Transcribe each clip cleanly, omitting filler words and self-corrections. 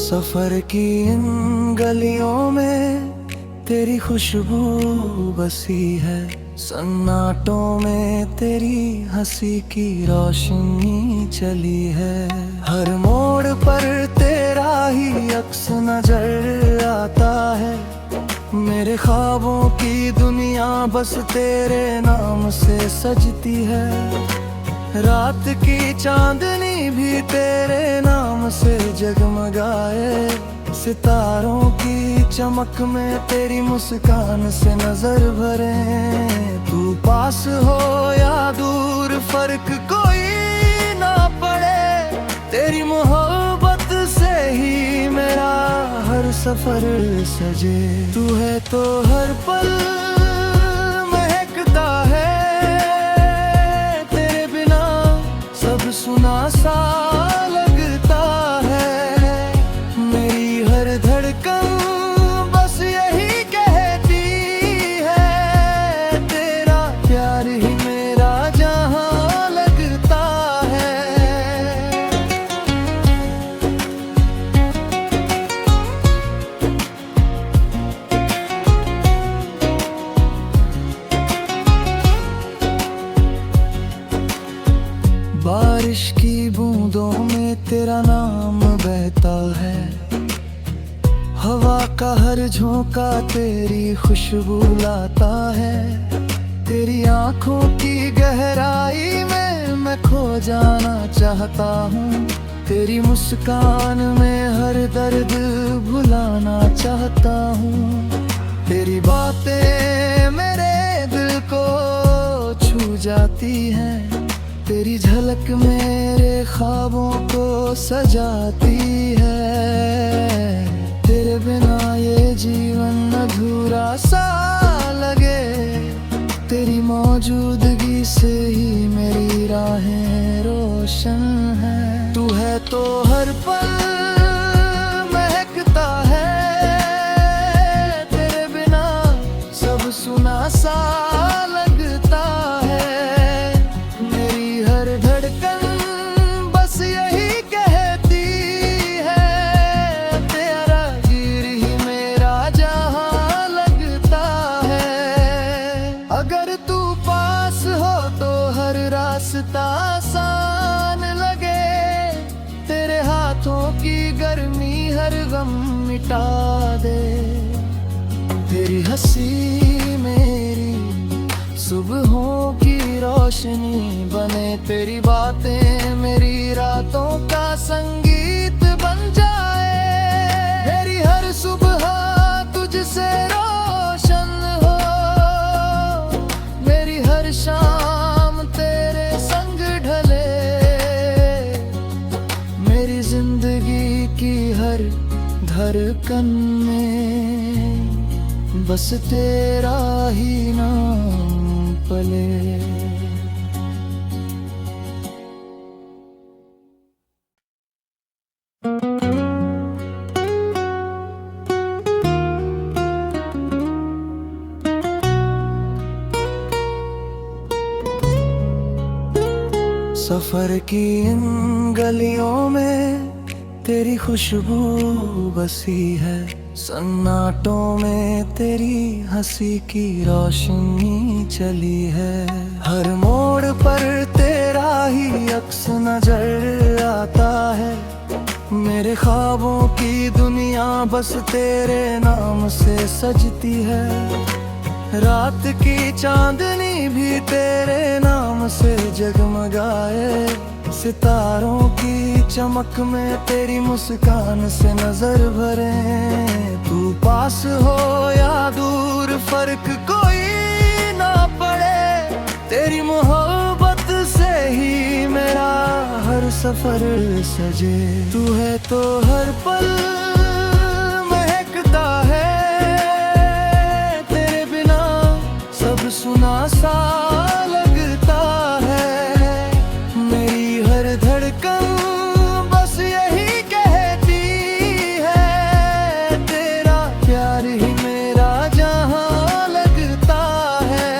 सफर की इन गलियों में तेरी खुशबू बसी है, सन्नाटों में तेरी हंसी की रोशनी चली है। हर मोड़ पर तेरा ही अक्स नजर आता है, मेरे ख्वाबों की दुनिया बस तेरे नाम से सजती है। रात की चांदनी भी तेरे नाम से जगमगाए, सितारों की चमक में तेरी मुस्कान से नजर भरे। तू पास हो या दूर फर्क कोई ना पड़े, तेरी मोहब्बत से ही मेरा हर सफर सजे। तू है तो हर पल महकता है, तेरे बिना सब सुना सा लगता है। मेरी हर धड़कन बस यही कहती है, तेरा प्यार ही मेरा जहां लगता है। बारिश की बूंदों में तेरा नाम बहता है, हवा का हर झोंका तेरी खुशबू लाता है। तेरी आंखों की गहराई में मैं खो जाना चाहता हूँ, तेरी मुस्कान में हर दर्द भुलाना चाहता हूँ। तेरी बातें मेरे दिल को छू जाती हैं, तेरी झलक मेरे ख्वाबों को सजाती है। तेरे बिना ये जीवन अधूरा सा लगे, तेरी मौजूदगी से ही मेरी राहें रोशन हैं। तू है तो हर पल महकता है, तेरे बिना सब सुना सा लगता है। मेरी हर धड़कन बस यही कहती है, तेरा गिर ही मेरा जहां लगता है। अगर तू पास हो तो हर रास्ता आसान लगे, तेरे हाथों की गर्मी हर गम मिटा दे। तेरी हंसी मेरी सुबहों की रोशनी बने, तेरी बातें मेरी रातों का संगीत बन जाए। मेरी हर सुबह तुझसे रोशन हो, मेरी हर शाम तेरे संग ढले। मेरी जिंदगी की हर धड़कन में बस तेरा ही नाम पले। सफर की इन गलियों में तेरी खुशबू बसी है, सन्नाटों में तेरी हंसी की रोशनी चली है। हर मोड़ पर तेरा ही अक्स नजर आता है, मेरे ख्वाबों की दुनिया बस तेरे नाम से सजती है। रात की चांदनी भी तेरे नाम से जगमगाए, सितारों की चमक में तेरी मुस्कान से नजर भरे। तू पास हो या दूर फर्क कोई ना पड़े, तेरी मोहब्बत से ही मेरा हर सफर सजे। तू है तो हर पल महकता है, तेरे बिना सब सुना सा लगता है। मेरी हर धड़कन बस यही कहती है, तेरा प्यार ही मेरा जहां लगता है।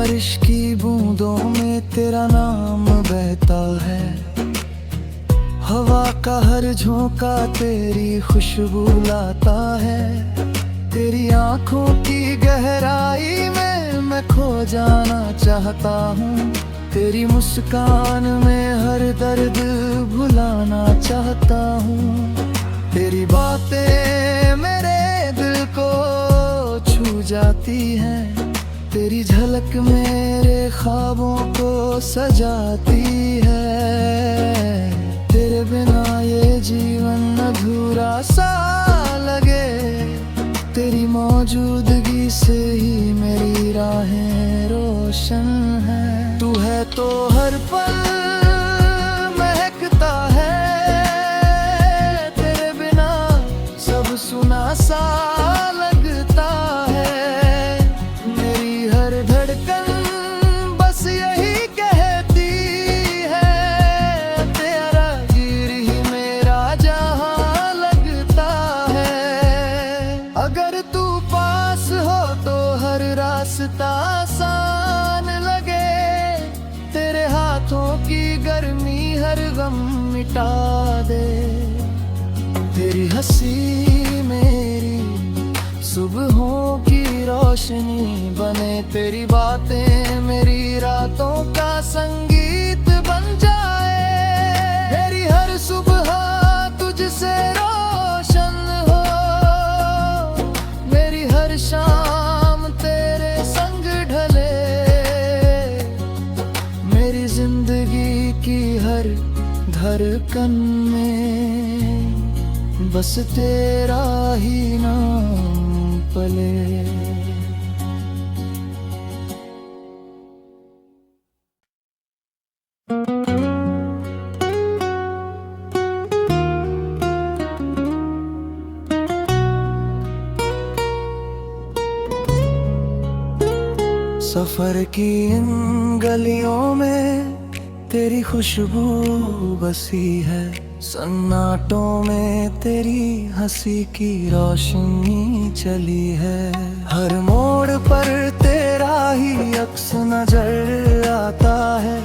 बारिश की बूंदों में तेरा नाम बहता है, हवा का हर झोंका तेरी खुशबू लाता है। तेरी आंखों की गहराई में मैं खो जाना चाहता हूँ, तेरी मुस्कान में हर दर्द भुलाना चाहता हूँ। तेरी बातें मेरे दिल को छू जाती हैं, तेरी झलक मेरे ख्वाबों को सजाती है। तेरे बिना ये जीवन अधूरा सा लगे, तेरी मौजूदगी से ही मेरी राहें रोशन हैं। तू है तो हर पल महकता है, तेरे बिना सब सुना सा लगता है। मेरी हर धड़कन बस यही कहती है, तेरा गिर ही मेरा जहां लगता है। अगर तू पास हो तो हर रास्ता आसान लगे, तेरे हाथों की गर्मी हर गम मिटा दे। तेरी हंसी मेरी सुबहों की रोशनी बने, तेरी बातें मेरी रातों का संगीत बन जाए। मेरी हर सुबह तुझसे रोशन हो, मेरी हर शाम तेरे संग ढले। मेरी जिंदगी की हर धड़कन में बस तेरा ही नाम पले। सफर की इन गलियों में तेरी खुशबू बसी है, सन्नाटों में तेरी हंसी की रोशनी चली है। हर मोड़ पर तेरा ही अक्स नजर आता है,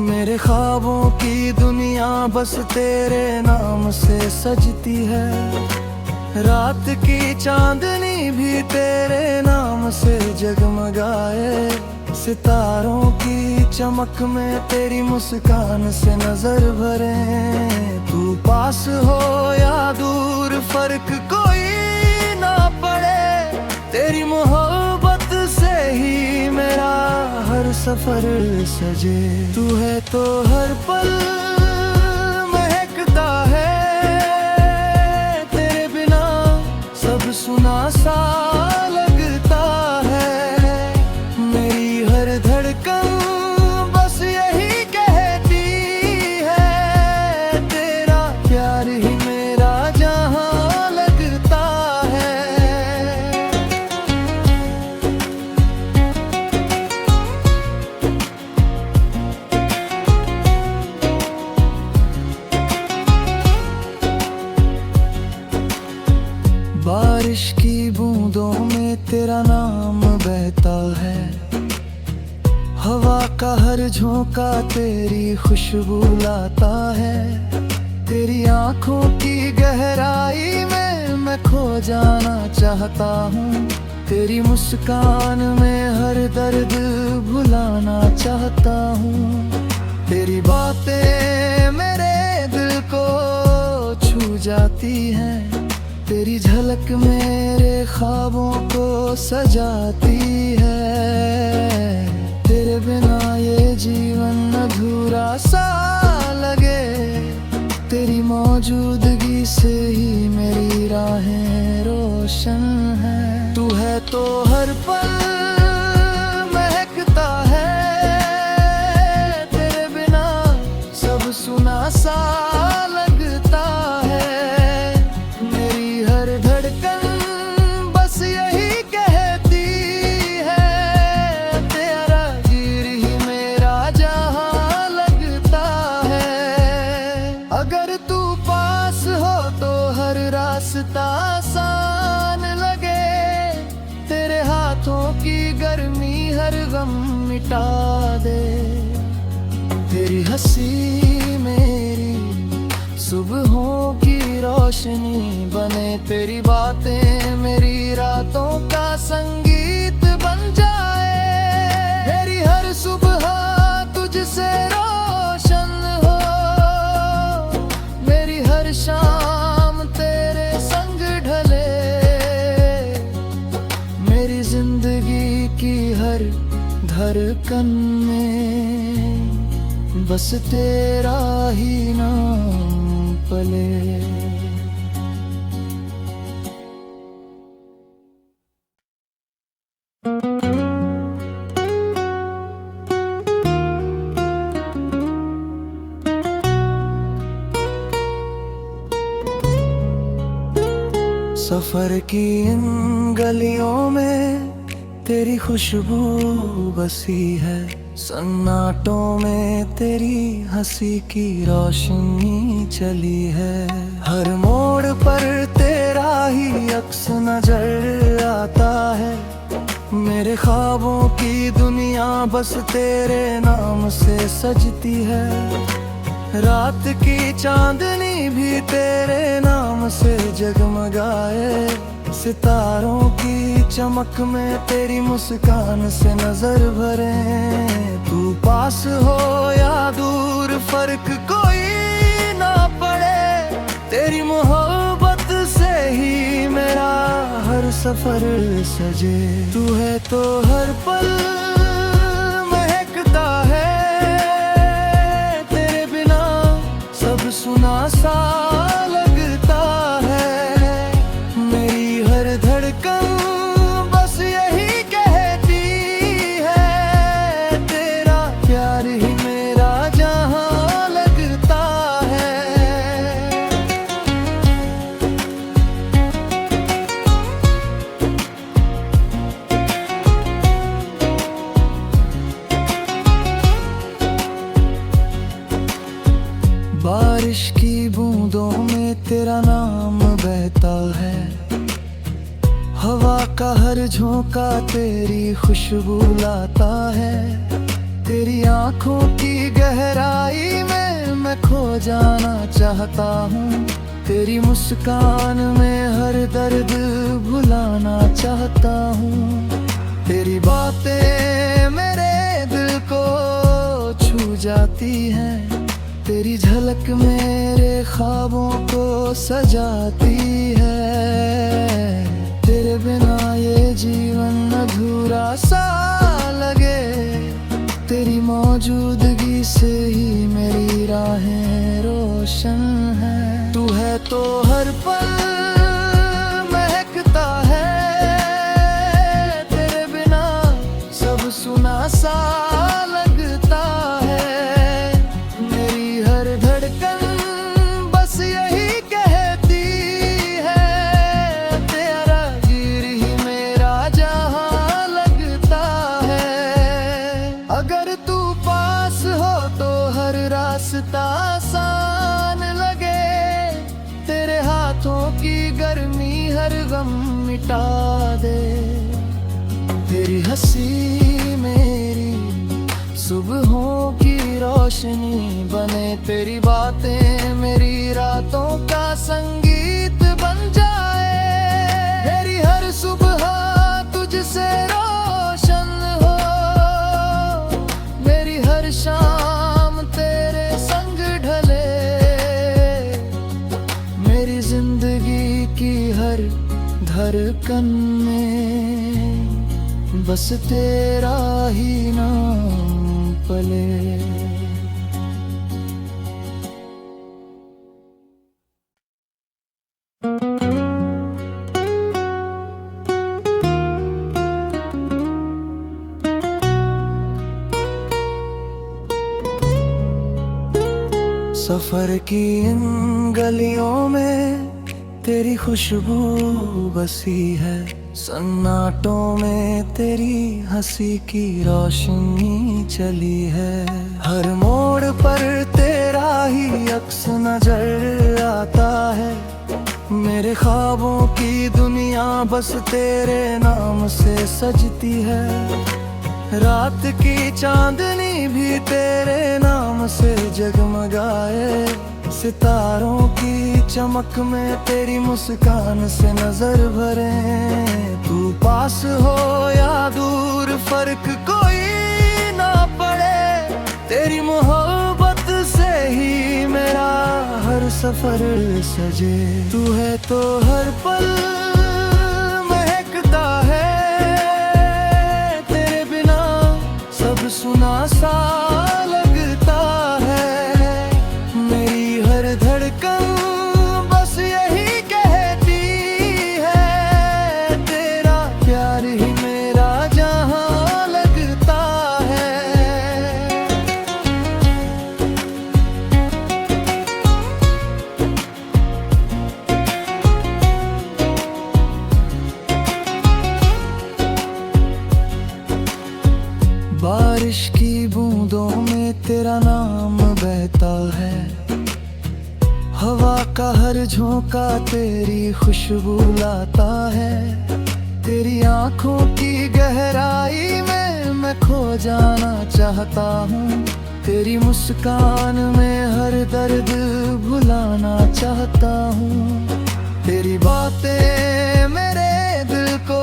मेरे ख्वाबों की दुनिया बस तेरे नाम से सजती है। रात की चांदनी भी तेरे नाम से जगमगाए, सितारों की चमक में तेरी मुस्कान से नजर भरे। तू पास हो या दूर फर्क कोई ना पड़े, तेरी मोहब्बत से ही मेरा हर सफर सजे। तू है तो हर पल महकता है, तेरे बिना सब सुना सा लगता है। मेरी हर धड़कन बस यही कहती है, तेरा प्यार ही मेरा जहां लगता है। बारिश की बूंदों में तेरा नाम बहता है, हवा का हर झोंका तेरी खुशबू लाता है। तेरी आंखों की गहराई में मैं खो जाना चाहता हूँ, तेरी मुस्कान में हर दर्द भुलाना चाहता हूँ। तेरी बातें मेरे दिल को छू जाती हैं, तेरी झलक मेरे ख्वाबों को सजाती है। तेरे बिना ये जीवन अधूरा सा लगे, तेरी मौजूदगी से ही मेरी राहें रोशन हैं। तू है तो हर पल महकता है, तेरे बिना सब सुना सा लगता है। मेरी हर धड़कन बस यही कहती है, तेरा गिर ही मेरा जहां लगता है। अगर तू पास हो तो हर रास्ता आसान लगे, तेरे मिटा दे। तेरी हंसी मेरी सुबहों की रोशनी बने, तेरी बातें मेरी रातों का संगीत बन जाए। मेरी हर सुबह तुझसे रोशन हो, मेरी हर शाम तेरे संग ढले। मेरी जिंदगी की हर धड़कन में बस तेरा ही नाम पले। सफर की इन गलियों में तेरी खुशबू बसी है, सन्नाटों में तेरी हंसी की रोशनी चली है। हर मोड़ पर तेरा ही अक्स नजर आता है, मेरे ख्वाबों की दुनिया बस तेरे नाम से सजती है। रात की चांदनी भी तेरे नाम से जगमगाए, सितारों की चमक में तेरी मुस्कान से नजर भरे। तू पास हो या दूर फर्क कोई ना पड़े, तेरी मोहब्बत से ही मेरा हर सफर सजे। तू है तो हर पल महकता है, तेरे बिना सब सुना सा लगता है। मेरी हर धड़कन बस यही कहती है, तेरा प्यार ही मेरा जहां लगता है। बारिश की बूंदों में तेरा नाम बहता है, हवा का हर झोंका तेरी खुशबू लाता है। तेरी आंखों की गहराई में मैं खो जाना चाहता हूँ, तेरी मुस्कान में हर दर्द भुलाना चाहता हूँ। तेरी बातें मेरे दिल को छू जाती हैं, तेरी झलक मेरे ख्वाबों को सजाती है। तेरे बिना ये जीवन अधूरा सा लगे, तेरी मौजूदगी से ही मेरी राहें रोशन हैं। तू है तो हर पल महकता है, तेरे बिना सब सुना सा लगता है। मेरी हर धड़कन बस यही कहती है, तेरा गिर ही मेरा जहां लगता है। अगर तू पास हो तो हर रास्ता आसान लगे, तेरे हाथों की गर्मी हर गम मिटा दे। तेरी हंसी मेरी सुबहों की रोशनी बने, तेरी बातें मेरी रातों का संगीत बन जाए। मेरी हर सुबह तुझसे रोशन हो, मेरी हर शाम तेरे संग ढले। मेरी जिंदगी की हर धड़कन में बस तेरा ही नाम पले। सफर की इन गलियों में तेरी खुशबू बसी है, सन्नाटों में तेरी हंसी की रोशनी चली है। हर मोड़ पर तेरा ही अक्स नजर आता है, मेरे ख्वाबों की दुनिया बस तेरे नाम से सजती है। रात की चांदनी भी तेरे नाम से जगमगाए, सितारों की चमक में तेरी मुस्कान से नजर भरे। तू पास हो या दूर फर्क कोई ना पड़े, तेरी मोहब्बत से ही मेरा हर सफर सजे। तू है तो हर पल महकता है, तेरे बिना सब सुना सा लगता है। मेरी हर धड़कन बस यही कहती है, तेरा प्यार ही मेरा जहां लगता है। बारिश की बूंदों में तेरा नाम बहता है, हवा का हर झोंका तेरी खुशबू लाता है। तेरी आंखों की गहराई में मैं खो जाना चाहता हूँ, तेरी मुस्कान में हर दर्द भुलाना चाहता हूँ। तेरी बातें मेरे दिल को